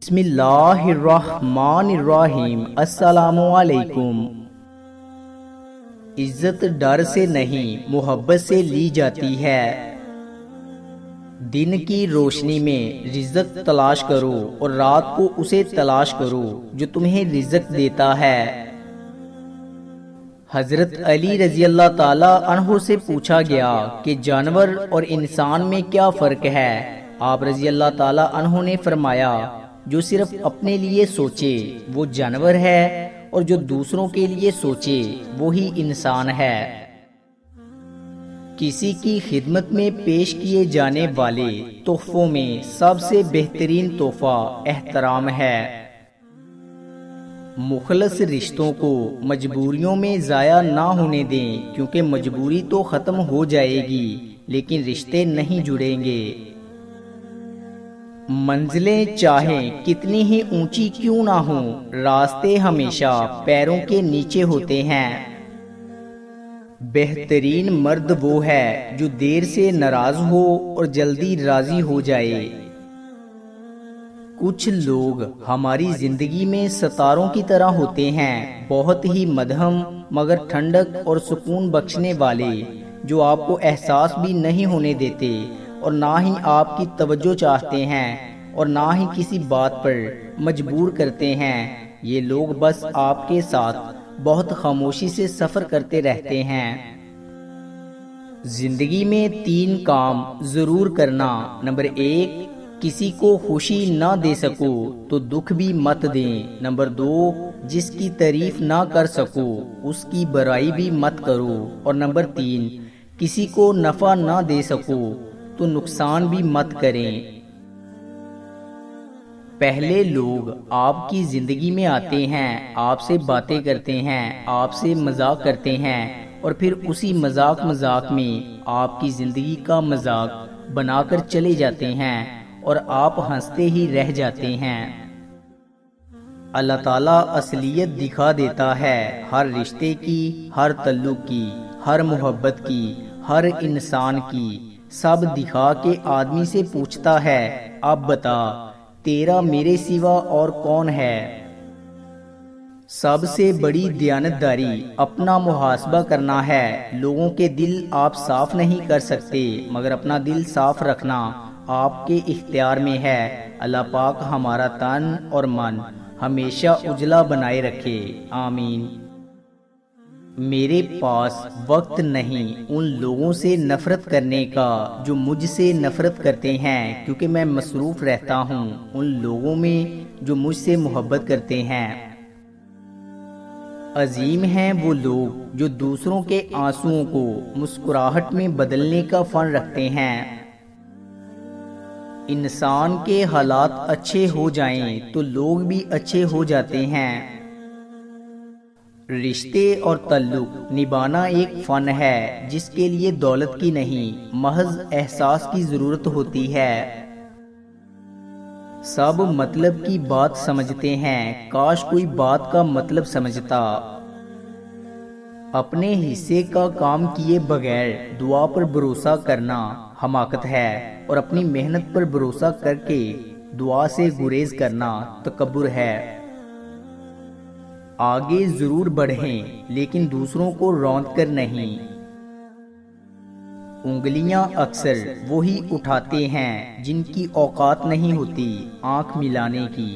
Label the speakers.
Speaker 1: بسم اللہ الرحمن الرحیم۔ السلام علیکم۔ عزت ڈر سے نہیں محبت سے لی جاتی ہے۔ دن کی روشنی میں رزق تلاش کرو اور رات کو اسے تلاش کرو جو تمہیں رزق دیتا ہے۔ حضرت علی رضی اللہ تعالی عنہ سے پوچھا گیا کہ جانور اور انسان میں کیا فرق ہے؟ آپ رضی اللہ تعالی عنہ نے فرمایا، جو صرف اپنے لیے سوچے وہ جانور ہے اور جو دوسروں کے لیے سوچے وہی انسان ہے۔ کسی کی خدمت میں پیش کیے جانے والے تحفوں میں سب سے بہترین تحفہ احترام ہے۔ مخلص رشتوں کو مجبوریوں میں ضائع نہ ہونے دیں، کیونکہ مجبوری تو ختم ہو جائے گی لیکن رشتے نہیں جڑیں گے۔ منزلیں چاہیں کتنی ہی اونچی کیوں نہ ہوں، راستے ہمیشہ پیروں کے نیچے ہوتے ہیں۔ بہترین مرد وہ ہے جو دیر سے ناراض ہو اور جلدی راضی ہو جائے۔ کچھ لوگ ہماری زندگی میں ستاروں کی طرح ہوتے ہیں، بہت ہی مدھم مگر ٹھنڈک اور سکون بخشنے والے، جو آپ کو احساس بھی نہیں ہونے دیتے اور نہ ہی آپ کی توجہ چاہتے ہیں اور نہ ہی کسی بات پر مجبور کرتے ہیں۔ یہ لوگ بس آپ کے ساتھ بہت خاموشی سے سفر کرتے رہتے ہیں۔ زندگی میں 3 کام ضرور کرنا۔ نمبر 1، کسی کو خوشی نہ دے سکو تو دکھ بھی مت دیں۔ نمبر 2، جس کی تعریف نہ کر سکو اس کی برائی بھی مت کرو۔ اور نمبر 3، کسی کو نفع نہ دے سکو تو نقصان بھی مت کریں۔ پہلے لوگ آپ کی زندگی میں آتے ہیں، آپ سے باتیں کرتے ہیں، آپ سے مذاق کرتے ہیں اور پھر اسی مذاق میں آپ کی زندگی کا مذاق بنا کر چلے جاتے ہیں اور آپ ہنستے ہی رہ جاتے ہیں۔ اللہ تعالیٰ اصلیت دکھا دیتا ہے، ہر رشتے کی، ہر تعلق کی، ہر محبت کی، ہر انسان کی، سب دکھا کے آدمی سے پوچھتا ہے، اب بتا تیرا میرے سوا اور کون ہے؟ سب سے بڑی دیانتداری اپنا محاسبہ کرنا ہے۔ لوگوں کے دل آپ صاف نہیں کر سکتے مگر اپنا دل صاف رکھنا آپ کے اختیار میں ہے۔ اللہ پاک ہمارا تن اور من ہمیشہ اجلا بنائے رکھے، آمین۔ میرے پاس وقت نہیں ان لوگوں سے نفرت کرنے کا جو مجھ سے نفرت کرتے ہیں، کیونکہ میں مصروف رہتا ہوں ان لوگوں میں جو مجھ سے محبت کرتے ہیں۔ عظیم ہیں وہ لوگ جو دوسروں کے آنسوؤں کو مسکراہٹ میں بدلنے کا فن رکھتے ہیں۔ انسان کے حالات اچھے ہو جائیں تو لوگ بھی اچھے ہو جاتے ہیں۔ رشتے اور تعلق نبھانا ایک فن ہے جس کے لیے دولت کی نہیں، محض احساس کی ضرورت ہوتی ہے۔ سب مطلب کی بات سمجھتے ہیں، کاش کوئی بات کا مطلب سمجھتا۔ اپنے حصے کا کام کیے بغیر دعا پر بھروسہ کرنا حماقت ہے اور اپنی محنت پر بھروسہ کر کے دعا سے گریز کرنا تکبر ہے۔ آگے ضرور بڑھیں لیکن دوسروں کو روند کر نہیں۔ انگلیاں اکثر وہی اٹھاتے ہیں جن کی اوقات نہیں ہوتی آنکھ ملانے کی۔